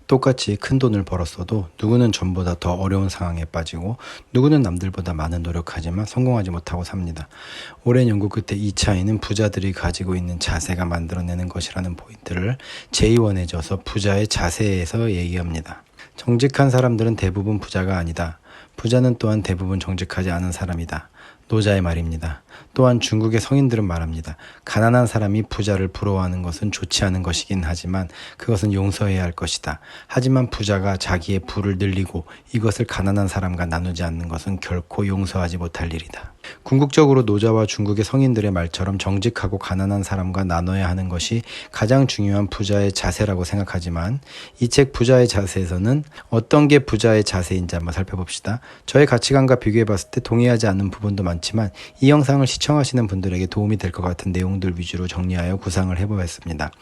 똑같이 큰 돈을 벌었어도 누구는 전보다 더 어려운 상황에 빠지고 누구는 남들보다 많은 노력하지만 성공하지 못하고 삽니다. 오랜 연구 끝에 이 차이는 부자들이 가지고 있는 자세가 만들어내는 것이라는 포인트를 제2원해져서 부자의 자세에서 얘기합니다. 정직한 사람들은 대부분 부자가 아니다. 부자는 또한 대부분 정직하지 않은 사람이다. 노자의 말입니다. 또한 중국의 성인들은 말합니다. 가난한 사람이 부자를 부러워하는 것은 좋지 않은 것이긴 하지만 그것은 용서해야 할 것이다. 하지만 부자가 자기의 부를 늘리고 이것을 가난한 사람과 나누지 않는 것은 결코 용서하지 못할 일이다. 궁극적으로 노자와 중국의 성인들의 말처럼 정직하고 가난한 사람과 나눠야 하는 것이 가장 중요한 부자의 자세라고 생각하지만 이 책 부자의 자세에서는 어떤 게 부자의 자세인지 한번 살펴봅시다. 저의 가치관과 비교해 봤을 때 동의하지 않는 부분도 많지만 이 영상을 시청하시는 분들에게 도움이 될 것 같은 내용들 위주로 정리하여 구상을 해보았습니다.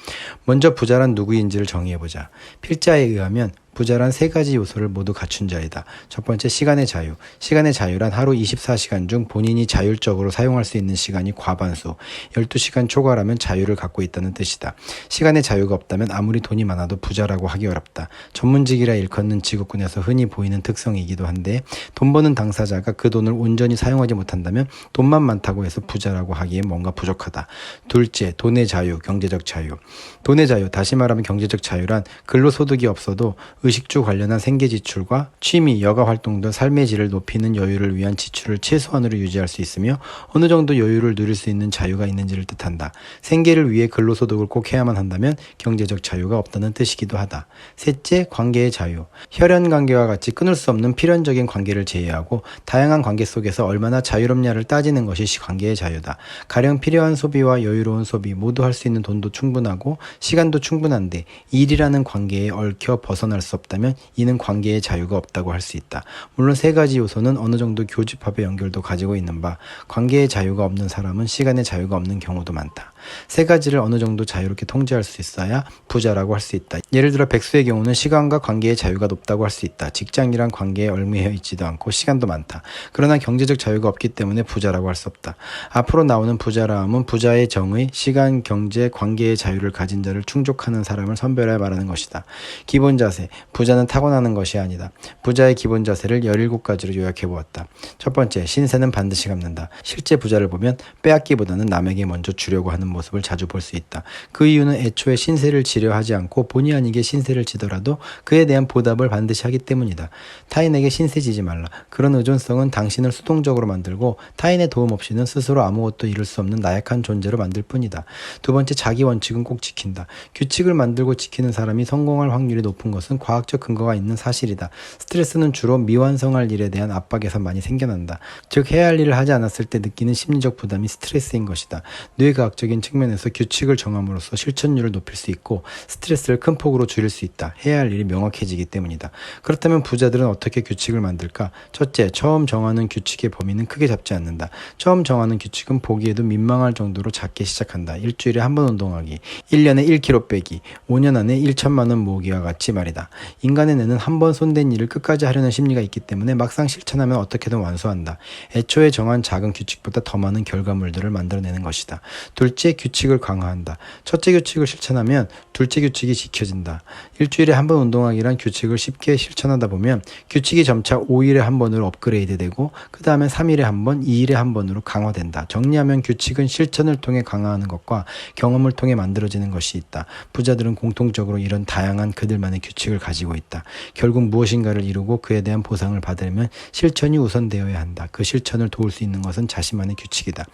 먼저 부자란 누구인지를 정의해보자. 필자에 의하면 부자란 세 가지 요소를 모두 갖춘 자이다. 첫 번째, 시간의 자유. 시간의 자유란 하루 24시간 중 본인이 자율적으로 사용할 수 있는 시간이 과반수, 12시간 초과라면 자유를 갖고 있다는 뜻이다. 시간의 자유가 없다면 아무리 돈이 많아도 부자라고 하기 어렵다. 전문직이라 일컫는 직업군에서 흔히 보이는 특성이기도 한데 돈 버는 당사자가 그 돈을 온전히 사용하지 못한다면 돈만 많다고 해서 부자라고 하기에 뭔가 부족하다. 둘째, 돈의 자유, 경제적 자유. 돈의 자유, 다시 말하면 경제적 자유란 근로소득이 없어도 의식주 관련한 생계지출과 취미, 여가활동 등 삶의 질을 높이는 여유를 위한 지출을 최소한으로 유지할 수 있으며 어느 정도 여유를 누릴 수 있는 자유가 있는지를 뜻한다. 생계를 위해 근로소득을 꼭 해야만 한다면 경제적 자유가 없다는 뜻이기도 하다. 셋째, 관계의 자유. 혈연관계와 같이 끊을 수 없는 필연적인 관계를 제외하고 다양한 관계 속에서 얼마나 자유롭냐를 따지는 것이 관계의 자유다. 가령 필요한 소비와 여유로운 소비 모두 할 수 있는 돈도 충분하고 시간도 충분한데 일이라는 관계에 얽혀 벗어날 수 없다면 이는 관계의 자유가 없다고 할 수 있다. 물론 세 가지 요소는 어느 정도 교집합의 연결도 가지고 있는 바 관계의 자유가 없는 사람은 시간의 자유가 없는 경우도 많다. 세 가지를 어느 정도 자유롭게 통제할 수 있어야 부자라고 할 수 있다. 예를 들어 백수의 경우는 시간과 관계의 자유가 높다고 할 수 있다. 직장이란 관계에 얽매여 있지도 않고 시간도 많다. 그러나 경제적 자유가 없기 때문에 부자라고 할 수 없다. 앞으로 나오는 부자라함은 부자의 정의, 시간, 경제, 관계의 자유를 가진 자를 충족하는 사람을 선별하여 말하는 것이다. 기본 자세, 부자는 타고나는 것이 아니다. 부자의 기본 자세를 17가지로 요약해 보았다. 첫 번째, 신세는 반드시 갚는다. 실제 부자를 보면 빼앗기보다는 남에게 먼저 주려고 하는 모습을 자주 볼 수 있다. 그 이유는 애초에 신세를 지려 하지 않고 본의 아니게 신세를 지더라도 그에 대한 보답을 반드시 하기 때문이다. 타인에게 신세 지지 말라. 그런 의존성은 당신을 수동적으로 만들고 타인의 도움 없이는 스스로 아무것도 이룰 수 없는 나약한 존재로 만들 뿐이다. 두 번째, 자기 원칙은 꼭 지킨다. 규칙을 만들고 지키는 사람이 성공할 확률이 높은 것은 과학적 근거가 있는 사실이다. 스트레스는 주로 미완성할 일에 대한 압박에서 많이 생겨난다. 즉 해야 할 일을 하지 않았을 때 느끼는 심리적 부담이 스트레스인 것이다. 뇌과학적인 측면에서 규칙을 정함으로써 실천율을 높일 수 있고 스트레스를 큰 폭으로 줄일 수 있다. 해야 할 일이 명확해지기 때문이다. 그렇다면 부자들은 어떻게 규칙을 만들까? 첫째, 처음 정하는 규칙의 범위는 크게 잡지 않는다. 처음 정하는 규칙은 보기에도 민망할 정도로 작게 시작한다. 일주일에 한 번 운동하기, 1년에 1kg 빼기, 5년 안에 1천만 원 모으기와 같이 말이다. 인간의 뇌는 한 번 손댄 일을 끝까지 하려는 심리가 있기 때문에 막상 실천하면 어떻게든 완수한다. 애초에 정한 작은 규칙보다 더 많은 결과물들을 만들어내는 것이다. 둘째, 규칙을 강화한다. 첫째 규칙을 실천하면 둘째 규칙이 지켜진다. 일주일에 한 번 운동하기란 규칙을 쉽게 실천하다 보면 규칙이 점차 5일에 한 번으로 업그레이드 되고 그 다음에 3일에 한 번, 2일에 한 번으로 강화된다. 정리하면 규칙은 실천을 통해 강화하는 것과 경험을 통해 만들어지는 것이 있다. 부자들은 공통적으로 이런 다양한 그들만의 규칙을 가지고 있다. 결국 무엇인가를 이루고 그에 대한 보상을 받으려면 실천이 우선되어야 한다. 그 실천을 도울 수 있는 것은 자신만의 규칙이다.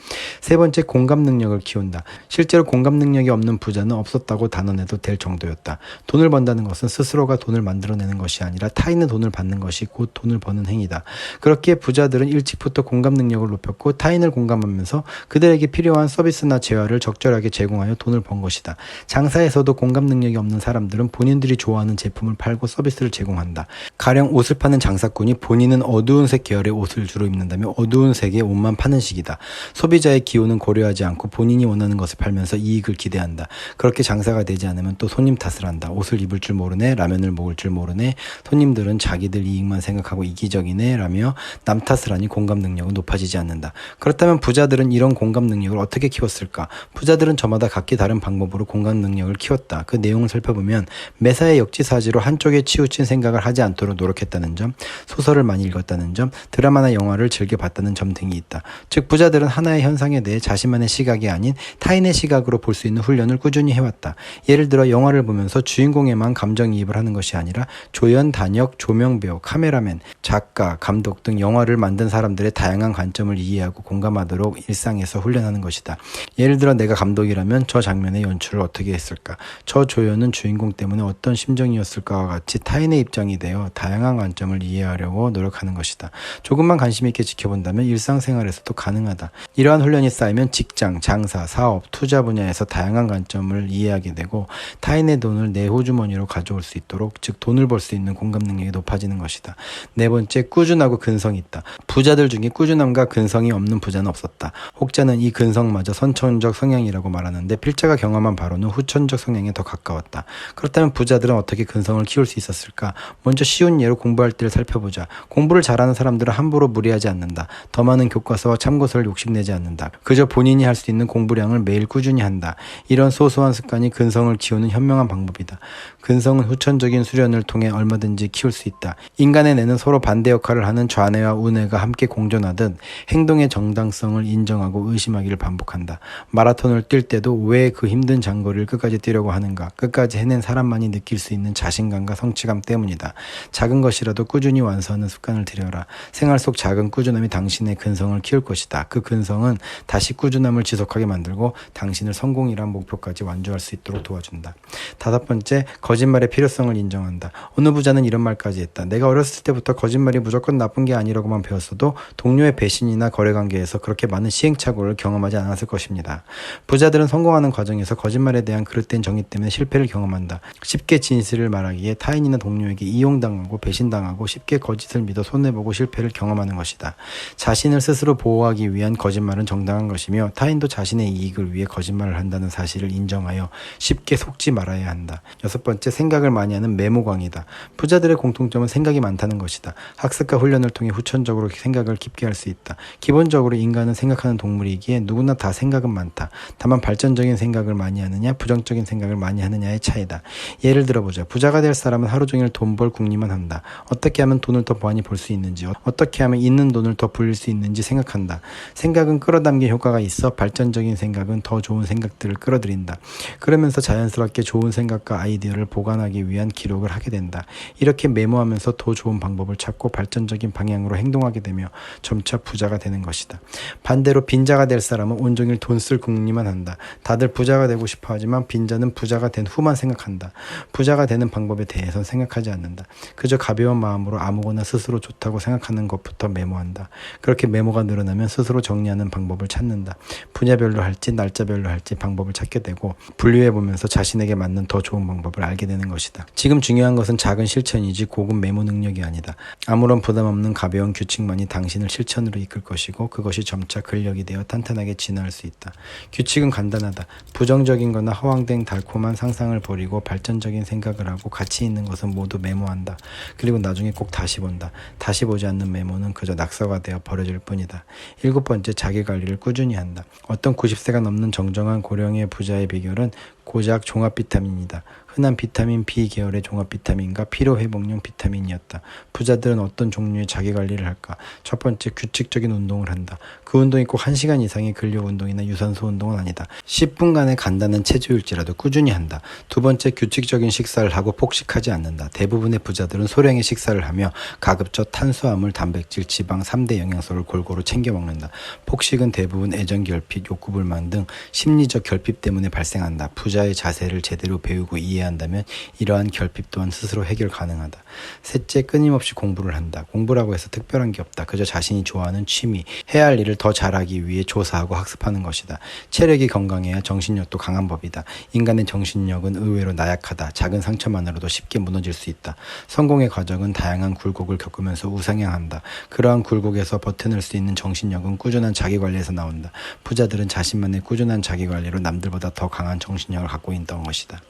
세 번째, 공감 능력을 키운다. 실제로 공감 능력이 없는 부자는 없었다고 단언해도 될 정도였다. 돈을 번다는 것은 스스로가 돈을 만들어내는 것이 아니라 타인의 돈을 받는 것이 곧 돈을 버는 행위다. 그렇기에 부자들은 일찍부터 공감 능력을 높였고 타인을 공감하면서 그들에게 필요한 서비스나 재화를 적절하게 제공하여 돈을 번 것이다. 장사에서도 공감 능력이 없는 사람들은 본인들이 좋아하는 제품을 팔고 서비스를 제공한다. 가령 옷을 파는 장사꾼이 본인은 어두운 색 계열의 옷을 주로 입는다면 어두운 색의 옷만 파는 식이다. 소비자의 기호는 고려하지 않고 본인이 원하는 것을 팔면서 이익을 기대한다. 그렇게 장사가 되지 않으면 또 손님 탓을 한다. 옷을 입을 줄 모르네, 라면을 먹을 줄 모르네, 손님들은 자기들 이익만 생각하고 이기적이네 라며 남 탓을 하니 공감 능력은 높아지지 않는다. 그렇다면 부자들은 이런 공감 능력을 어떻게 키웠을까? 부자들은 저마다 각기 다른 방법으로 공감 능력을 키웠다. 그 내용을 살펴보면 매사에 역지사지로 한쪽에 치우친 생각을 하지 않도록 노력했다는 점, 소설을 많이 읽었다는 점, 드라마나 영화를 즐겨 봤다는 점 등이 있다. 즉 부자들은 하나의 현상에 대해 자신만의 시각이 아닌 타인의 시각으로 볼 수 있는 훈련을 꾸준히 해왔다. 예를 들어 영화를 보면서 주인공에만 감정이입을 하는 것이 아니라 조연, 단역, 조명배우, 카메라맨, 작가, 감독 등 영화를 만든 사람들의 다양한 관점을 이해하고 공감하도록 일상에서 훈련하는 것이다. 예를 들어 내가 감독이라면 저 장면의 연출을 어떻게 했을까? 저 조연은 주인공 때문에 어떤 심정이었을까와 같이 타인의 입장이 되어 다양한 관점을 이해하려고 노력하는 것이다. 조금만 관심 있게 지켜본다면 일상생활에서도 가능하다. 이러한 훈련이 쌓이면 직장, 장사, 사업, 투자 분야에서 다양한 관점을 이해하게 되고 타인의 돈을 내 호주머니로 가져올 수 있도록, 즉 돈을 벌 수 있는 공감 능력이 높아지는 것이다. 네 번째, 꾸준하고 근성이 있다. 부자들 중에 꾸준함과 근성이 없는 부자는 없었다. 혹자는 이 근성마저 선천적 성향이라고 말하는데 필자가 경험한 바로는 후천적 성향에 더 가까웠다. 그렇다면 부자들은 어떻게 근성을 키울 수 있었을까? 먼저 쉬운 예로 공부할 때를 살펴보자. 공부를 잘하는 사람들은 함부로 무리하지 않는다. 더 많은 교과서와 참고서를 욕심내지 않는다. 그저 본인이 할 수 있는 공부량을 매일 꾸준히 한다. 이런 소소한 습관이 근성을 키우는 현명한 방법이다. 근성은 후천적인 수련을 통해 얼마든지 키울 수 있다. 인간의 뇌는 서로 반대 역할을 하는 좌뇌와 우뇌가 함께 공존하듯 행동의 정당성을 인정하고 의심하기를 반복한다. 마라톤을 뛸 때도 왜 그 힘든 장거리를 끝까지 뛰려고 하는가? 끝까지 해낸 사람만이 느낄 수 있는 자신감과 성취감 때문이다. 작은 것이라도 꾸준히 완수하는 습관을 들여라. 생활 속 작은 꾸준함이 당신의 근성을 키울 것이다. 그 근성은 다시 꾸준함을 지속하게 만들고 당신을 성공이란 목표까지 완주할 수 있도록 도와준다. 다섯 번째, 거짓말의 필요성을 인정한다. 어느 부자는 이런 말까지 했다. 내가 어렸을 때부터 거짓말이 무조건 나쁜 게 아니라고만 배웠어도 동료의 배신이나 거래관계에서 그렇게 많은 시행착오를 경험하지 않았을 것입니다. 부자들은 성공하는 과정에서 거짓말에 대한 그릇된 정의 때문에 실패를 경험한다. 쉽게 진실을 말하기에 타인이나 동료에게 이용당하고 배신당하고 쉽게 거짓을 믿어 손해보고 실패를 경험하는 것이다. 자신을 스스로 보호하기 위한 거짓말은 정당한 것이며 타인도 자신의 이익을 위해 거짓말을 한다는 사실을 인정하여 쉽게 속지 말아야 한다. 여섯 번째, 생각을 많이 하는 메모광이다. 부자들의 공통점은 생각이 많다는 것이다. 학습과 훈련을 통해 후천적으로 생각을 깊게 할 수 있다. 기본적으로 인간은 생각하는 동물이기에 누구나 다 생각은 많다. 다만 발전적인 생각을 많이 하느냐 부정적인 생각을 많이 하느냐의 차이다. 예를 들어보자. 부자가 될 사람은 하루 종일 돈 벌 궁리만 한다. 어떻게 하면 돈을 더 많이 벌 수 있는지, 어떻게 하면 있는 돈을 더 불릴 수 있는지 생각한다. 생각은 끌어당긴 효과가 있어 발전적인 생각은 더 좋은 생각들을 끌어들인다. 그러면서 자연스럽게 좋은 생각과 아이디어를 보관하기 위한 기록을 하게 된다. 이렇게 메모하면서 더 좋은 방법을 찾고 발전적인 방향으로 행동하게 되며 점차 부자가 되는 것이다. 반대로 빈자가 될 사람은 온종일 돈 쓸 궁리만 한다. 다들 부자가 되고 싶어 하지만 빈자는 부자가 된 후만 생각한다. 부자가 되는 방법에 대해선 생각하지 않는다. 그저 가벼운 마음으로 아무거나 스스로 좋다고 생각하는 것부터 메모한다. 그렇게 메모가 늘어나면 스스로 정리하는 방법을 찾는다. 분야별로 할지 날짜별로 할지 방법을 찾게 되고 분류해보면서 자신에게 맞는 더 좋은 방법을 알게 되는 것이다. 지금 중요한 것은 작은 실천이지 고급 메모 능력이 아니다. 아무런 부담 없는 가벼운 규칙만이 당신을 실천으로 이끌 것이고 그것이 점차 근력이 되어 탄탄하게 진화할 수 있다. 규칙은 간단하다. 부정적인 거나 허황된 달콤한 상상을 버리고 발전적인 생각을 하고 가치 있는 것은 모두 메모한다. 그리고 나중에 꼭 다시 본다. 다시 보지 않는 메모는 그저 낙서가 되어 버려질 뿐이다. 일곱 번째, 자기관리를 꾸준히 한다. 어떤 90세가 넘는 정정한 고령의 부자의 비결은 고작 종합 비타민이다. 흔한 비타민 B 계열의 종합 비타민과 피로회복용 비타민이었다. 부자들은 어떤 종류의 자기관리를 할까? 첫 번째, 규칙적인 운동을 한다. 그 운동이 꼭 1시간 이상의 근력 운동이나 유산소 운동은 아니다. 10분간의 간단한 체조일지라도 꾸준히 한다. 두 번째, 규칙적인 식사를 하고 폭식하지 않는다. 대부분의 부자들은 소량의 식사를 하며 가급적 탄수화물, 단백질, 지방 3대 영양소를 골고루 챙겨 먹는다. 폭식은 대부분 애정결핍, 욕구불만 등 심리적 결핍 때문에 발생한다. 부자의 자세를 제대로 배우고 이해하는 이해한다면 이러한 결핍 또한 스스로 해결 가능하다. 셋째, 끊임없이 공부를 한다. 공부라고 해서 특별한 게 없다. 그저 자신이 좋아하는 취미, 해야 할 일을 더 잘하기 위해 조사하고 학습하는 것이다. 체력이 건강해야 정신력도 강한 법이다. 인간의 정신력은 의외로 나약하다. 작은 상처만으로도 쉽게 무너질 수 있다. 성공의 과정은 다양한 굴곡을 겪으면서 우상향한다. 그러한 굴곡에서 버텨낼 수 있는 정신력은 꾸준한 자기관리에서 나온다. 부자들은 자신만의 꾸준한 자기관리로 남들보다 더 강한 정신력을 갖고 있던 것이다.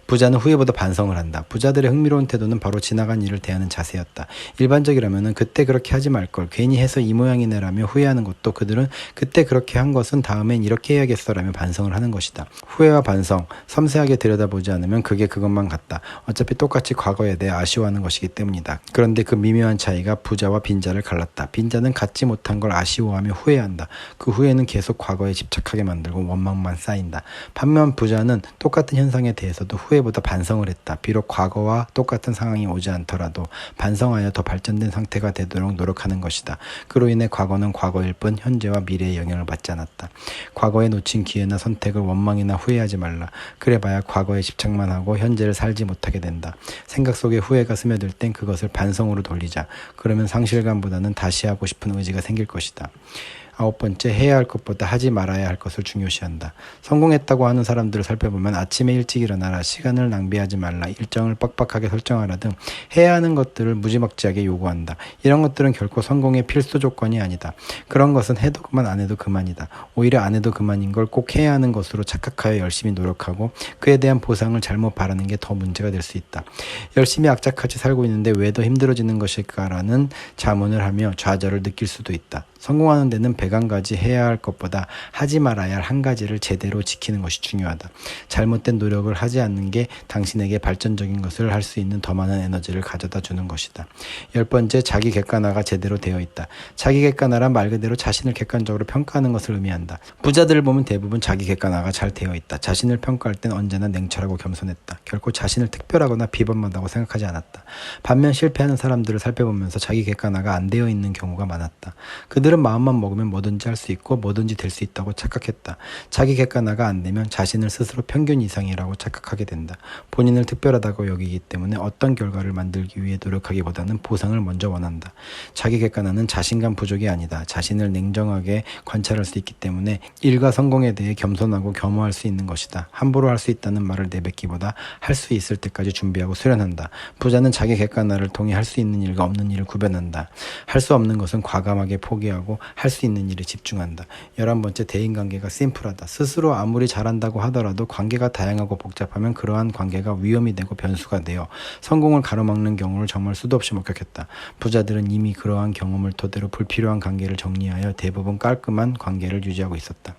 부자는 후회보다 반성을 한다. 부자들의 흥미로운 태도는 바로 지나간 일을 대하는 자세였다. 일반적이라면 그때 그렇게 하지 말걸, 괜히 해서 이 모양이네라며 후회하는 것도 그들은 그때 그렇게 한 것은 다음엔 이렇게 해야겠어라며 반성을 하는 것이다. 후회와 반성, 섬세하게 들여다보지 않으면 그게 그것만 같다. 어차피 똑같이 과거에 대해 아쉬워하는 것이기 때문이다. 그런데 그 미묘한 차이가 부자와 빈자를 갈랐다. 빈자는 갖지 못한 걸 아쉬워하며 후회한다. 그 후회는 계속 과거에 집착하게 만들고 원망만 쌓인다. 반면 부자는 똑같은 현상에 대해서도 후회보다 반성을 했다. 비록 과거와 똑같은 상황이 오지 않더라도 반성하여 더 발전된 상태가 되도록 노력하는 것이다. 그로 인해 과거는 과거일 뿐 현재와 미래의 영향을 받지 않았다. 과거에 놓친 기회나 선택을 원망이나 후회하지 말라. 그래봐야 과거에 집착만 하고 현재를 살지 못하게 된다. 생각 속에 후회가 스며들 땐 그것을 반성으로 돌리자. 그러면 상실감보다는 다시 하고 싶은 의지가 생길 것이다. 아홉 번째, 해야 할 것보다 하지 말아야 할 것을 중요시한다. 성공했다고 하는 사람들을 살펴보면 아침에 일찍 일어나라, 시간을 낭비하지 말라, 일정을 빡빡하게 설정하라 등 해야 하는 것들을 무지막지하게 요구한다. 이런 것들은 결코 성공의 필수 조건이 아니다. 그런 것은 해도 그만 안 해도 그만이다. 오히려 안 해도 그만인 걸 꼭 해야 하는 것으로 착각하여 열심히 노력하고 그에 대한 보상을 잘못 바라는 게 더 문제가 될 수 있다. 열심히 악착같이 살고 있는데 왜 더 힘들어지는 것일까라는 자문을 하며 좌절을 느낄 수도 있다. 성공하는 데는 101가지 해야 할 것보다 하지 말아야 할 한 가지를 제대로 지키는 것이 중요하다. 잘못된 노력을 하지 않는 게 당신에게 발전적인 것을 할 수 있는 더 많은 에너지를 가져다 주는 것이다. 열 번째, 자기 객관화가 제대로 되어 있다. 자기 객관화란 말 그대로 자신을 객관적으로 평가하는 것을 의미한다. 부자들을 보면 대부분 자기 객관화가 잘 되어 있다. 자신을 평가할 땐 언제나 냉철하고 겸손했다. 결코 자신을 특별하거나 비범하다고 생각하지 않았다. 반면 실패하는 사람들을 살펴보면서 자기 객관화가 안 되어 있는 경우가 많았다. 그들은 마음만 먹으면 뭐든지 할 수 있고 뭐든지 될 수 있다고 착각했다. 자기 객관화가 안 되면 자신을 스스로 평균 이상이라고 착각하게 된다. 본인을 특별하다고 여기기 때문에 어떤 결과를 만들기 위해 노력하기보다는 보상을 먼저 원한다. 자기 객관화는 자신감 부족이 아니다. 자신을 냉정하게 관찰할 수 있기 때문에 일과 성공에 대해 겸손하고 겸허할 수 있는 것이다. 함부로 할 수 있다는 말을 내뱉기보다 할 수 있을 때까지 준비하고 수련한다. 부자는 자기 객관화를 통해 할 수 있는 일과 없는 일을 구별한다. 할 수 없는 것은 과감하게 포기하고 할 수 있는 일에 집중한다. 11번째, 대인관계가 심플하다. 스스로 아무리 잘한다고 하더라도 관계가 다양하고 복잡하면 그러한 관계가 위험이 되고 변수가 되어 성공을 가로막는 경우를 정말 수도 없이 목격했다. 부자들은 이미 그러한 경험을 토대로 불필요한 관계를 정리하여 대부분 깔끔한 관계를 유지하고 있었다.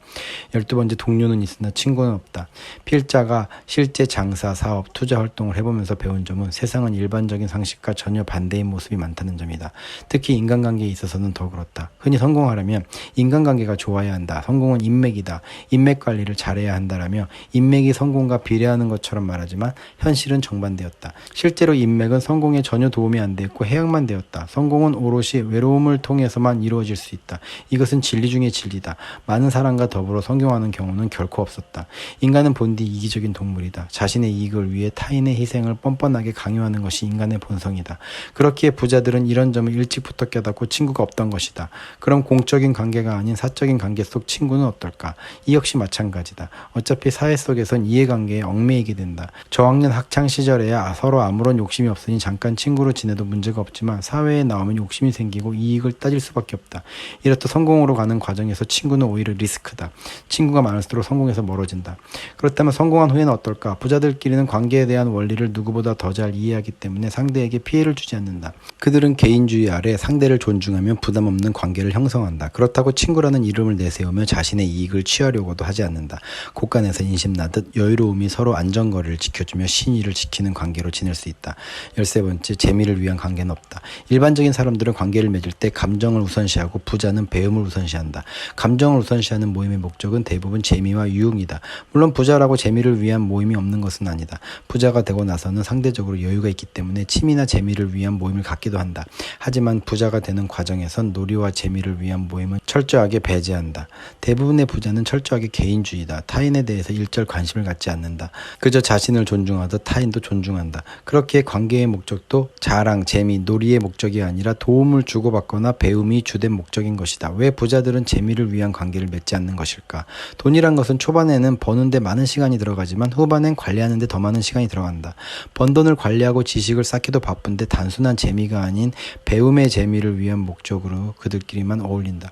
12번째, 동료는 있으나 친구는 없다. 필자가 실제 장사, 사업, 투자 활동을 해보면서 배운 점은 세상은 일반적인 상식과 전혀 반대의 모습이 많다는 점이다. 특히 인간관계에 있어서는 더 그렇다. 흔히 성공하려면 인간관계가 좋아야 한다. 성공은 인맥이다. 인맥 관리를 잘해야 한다라며 인맥이 성공과 비례하는 것처럼 말하지만 현실은 정반대였다. 실제로 인맥은 성공에 전혀 도움이 안 되었고 해악만 되었다. 성공은 오롯이 외로움을 통해서만 이루어질 수 있다. 이것은 진리 중의 진리다. 많은 사람과 더불어 성공하는 경우는 결코 없었다. 인간은 본디 이기적인 동물이다. 자신의 이익을 위해 타인의 희생을 뻔뻔하게 강요하는 것이 인간의 본성이다. 그렇기에 부자들은 이런 점을 일찍부터 깨닫고 친구가 없던 것이다. 그럼 공적인 관계가 아닌 사적인 관계 속 친구는 어떨까? 이 역시 마찬가지다. 어차피 사회 속에선 이해관계에 얽매이게 된다. 저학년 학창 시절에야 서로 아무런 욕심이 없으니 잠깐 친구로 지내도 문제가 없지만 사회에 나오면 욕심이 생기고 이익을 따질 수밖에 없다. 이렇듯 성공으로 가는 과정에서 친구는 오히려 리스크다. 친구가 많을수록 성공에서 멀어진다. 그렇다면 성공한 후에는 어떨까? 부자들끼리는 관계에 대한 원리를 누구보다 더 잘 이해하기 때문에 상대에게 피해를 주지 않는다. 그들은 개인주의 아래 상대를 존중하며 부담 없는 관계를 형성한다. 그렇다고 친구라는 이름을 내세우며 자신의 이익을 취하려고도 하지 않는다. 곳간에서 인심나듯 여유로움이 서로 안전거리를 지켜주며 신의를 지키는 관계로 지낼 수 있다. 13번째, 재미를 위한 관계는 없다. 일반적인 사람들은 관계를 맺을 때 감정을 우선시하고 부자는 배움을 우선시한다. 감정을 우선시하는 모임의 목적은 대부분 재미와 유흥이다. 물론 부자라고 재미를 위한 모임이 없는 것은 아니다. 부자가 되고 나서는 상대적으로 여유가 있기 때문에 취미나 재미를 위한 모임을 갖기도 한다. 하지만 부자가 되는 과정에선 놀이와 재미를 재미를 위한 모임은 철저하게 배제한다. 대부분의 부자는 철저하게 개인주의다. 타인에 대해서 일절 관심을 갖지 않는다. 그저 자신을 존중하듯 타인도 존중한다. 그렇기에 관계의 목적도 자랑, 재미, 놀이의 목적이 아니라 도움을 주고받거나 배움이 주된 목적인 것이다. 왜 부자들은 재미를 위한 관계를 맺지 않는 것일까? 돈이란 것은 초반에는 버는데 많은 시간이 들어가지만 후반엔 관리하는데 더 많은 시간이 들어간다. 번 돈을 관리하고 지식을 쌓기도 바쁜데 단순한 재미가 아닌 배움의 재미를 위한 목적으로 그들끼리만 어울린다.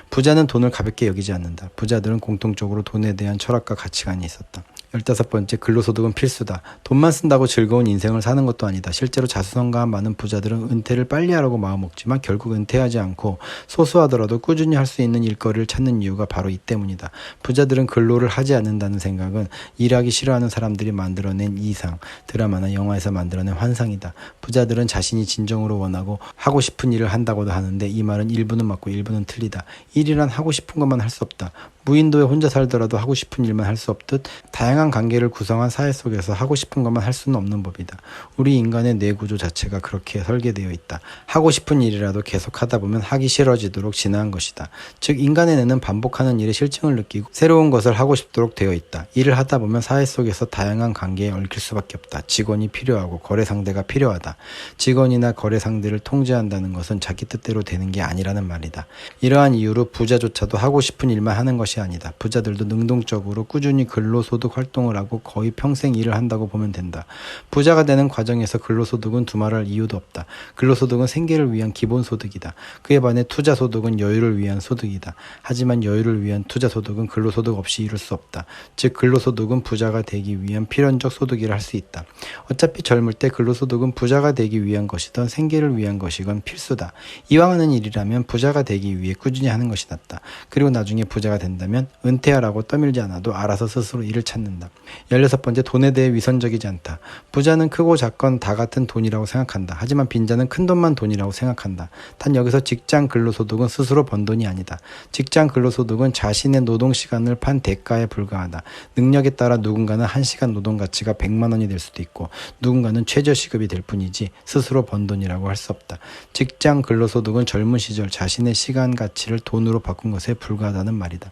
부자는 돈을 가볍게 여기지 않는다. 부자들은 공통적으로 돈에 대한 철학과 가치관이 있었다. 15번째, 근로소득은 필수다. 돈만 쓴다고 즐거운 인생을 사는 것도 아니다. 실제로 자수성가한 많은 부자들은 은퇴를 빨리 하라고 마음먹지만 결국 은퇴하지 않고 소소하더라도 꾸준히 할 수 있는 일거리를 찾는 이유가 바로 이 때문이다. 부자들은 근로를 하지 않는다는 생각은 일하기 싫어하는 사람들이 만들어낸 이상, 드라마나 영화에서 만들어낸 환상이다. 부자들은 자신이 진정으로 원하고 하고 싶은 일을 한다고도 하는데 이 말은 일부는 맞고 일부는 틀리다. 일이란 하고 싶은 것만 할 수 없다. 무인도에 혼자 살더라도 하고 싶은 일만 할 수 없듯 다양한 관계를 구성한 사회 속에서 하고 싶은 것만 할 수는 없는 법이다. 우리 인간의 뇌 구조 자체가 그렇게 설계되어 있다. 하고 싶은 일이라도 계속 하다 보면 하기 싫어지도록 진화한 것이다. 즉 인간의 뇌는 반복하는 일에 실증을 느끼고 새로운 것을 하고 싶도록 되어 있다. 일을 하다 보면 사회 속에서 다양한 관계에 얽힐 수밖에 없다. 직원이 필요하고 거래 상대가 필요하다. 직원이나 거래 상대를 통제한다는 것은 자기 뜻대로 되는 게 아니라는 말이다. 이러한 이유로 부자조차도 하고 싶은 일만 하는 것이 아니다. 부자들도 능동적으로 꾸준히 근로소득 활동을 하고 거의 평생 일을 한다고 보면 된다. 부자가 되는 과정에서 근로소득은 두말할 이유도 없다. 근로소득은 생계를 위한 기본소득이다. 그에 반해 투자소득은 여유를 위한 소득이다. 하지만 여유를 위한 투자소득은 근로소득 없이 이룰 수 없다. 즉 근로소득은 부자가 되기 위한 필연적 소득이라 할 수 있다. 어차피 젊을 때 근로소득은 부자가 되기 위한 것이든 생계를 위한 것이건 필수다. 이왕 하는 일이라면 부자가 되기 위해 꾸준히 하는 것이 낫다. 그리고 나중에 부자가 된다면 은퇴하라고 떠밀지 않아도 알아서 스스로 일을 찾는다. 16번째, 돈에 대해 위선적이지 않다. 부자는 크고 작건 다 같은 돈이라고 생각한다. 하지만 빈자는 큰 돈만 돈이라고 생각한다. 단 여기서 직장 근로소득은 스스로 번 돈이 아니다. 직장 근로소득은 자신의 노동시간을 판 대가에 불과하다. 능력에 따라 누군가는 1시간 노동 가치가 100만 원이 될 수도 있고 누군가는 최저시급이 될 뿐이지 스스로 번 돈이라고 할 수 없다. 직장 근로소득은 젊은 시절 자신의 시간 가치를 돈으로 바꾼 것에 불과하다는 말이다.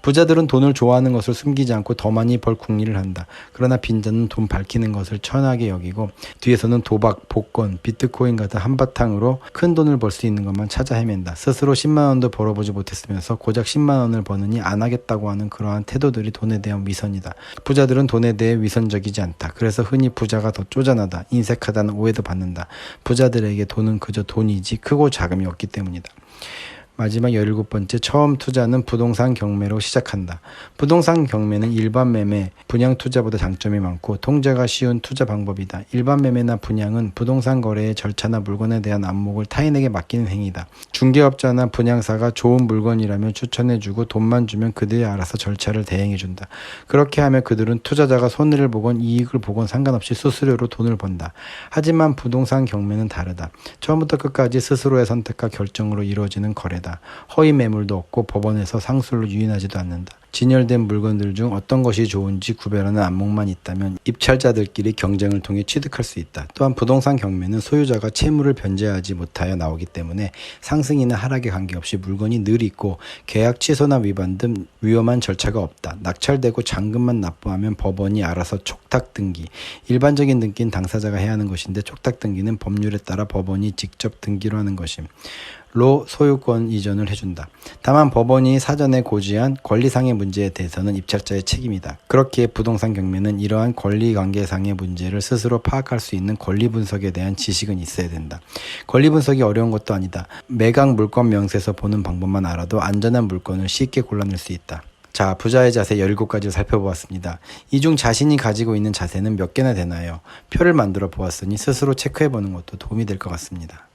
부자들은 돈을 좋아하는 것을 숨기지 않고 더 많이 벌 궁리를 한다. 그러나 빈자는 돈 밝히는 것을 천하게 여기고 뒤에서는 도박, 복권, 비트코인 같은 한바탕으로 큰 돈을 벌 수 있는 것만 찾아 헤맨다. 스스로 10만 원도 벌어보지 못했으면서 고작 10만 원을 버느니 안 하겠다고 하는 그러한 태도들이 돈에 대한 위선이다. 부자들은 돈에 대해 위선적이지 않다. 그래서 흔히 부자가 더 쪼잔하다, 인색하다는 오해도 받는다. 부자들에게 돈은 그저 돈이지 크고 작음이 없기 때문이다. 마지막 17번째, 처음 투자는 부동산 경매로 시작한다. 부동산 경매는 일반 매매, 분양 투자보다 장점이 많고 통제가 쉬운 투자 방법이다. 일반 매매나 분양은 부동산 거래의 절차나 물건에 대한 안목을 타인에게 맡기는 행위다. 중개업자나 분양사가 좋은 물건이라면 추천해주고 돈만 주면 그들이 알아서 절차를 대행해준다. 그렇게 하면 그들은 투자자가 손해를 보건 이익을 보건 상관없이 수수료로 돈을 번다. 하지만 부동산 경매는 다르다. 처음부터 끝까지 스스로의 선택과 결정으로 이루어지는 거래다. 허위 매물도 없고 법원에서 상술로 유인하지도 않는다. 진열된 물건들 중 어떤 것이 좋은지 구별하는 안목만 있다면 입찰자들끼리 경쟁을 통해 취득할 수 있다. 또한 부동산 경매는 소유자가 채무를 변제하지 못하여 나오기 때문에 상승이나 하락에 관계없이 물건이 늘 있고 계약 취소나 위반 등 위험한 절차가 없다. 낙찰되고 잔금만 납부하면 법원이 알아서 촉탁 등기, 일반적인 등기는 당사자가 해야 하는 것인데 촉탁 등기는 법률에 따라 법원이 직접 등기로 하는 것임. 로 소유권 이전을 해준다. 다만 법원이 사전에 고지한 권리상의 문제에 대해서는 입찰자의 책임이다. 그렇기에 부동산 경매는 이러한 권리관계상의 문제를 스스로 파악할 수 있는 권리 분석에 대한 지식은 있어야 된다. 권리 분석이 어려운 것도 아니다. 매각 물건 명세서 보는 방법만 알아도 안전한 물건을 쉽게 골라낼 수 있다. 자, 부자의 자세 17가지를 살펴보았습니다. 이 중 자신이 가지고 있는 자세는 몇 개나 되나요? 표를 만들어 보았으니 스스로 체크해보는 것도 도움이 될 것 같습니다.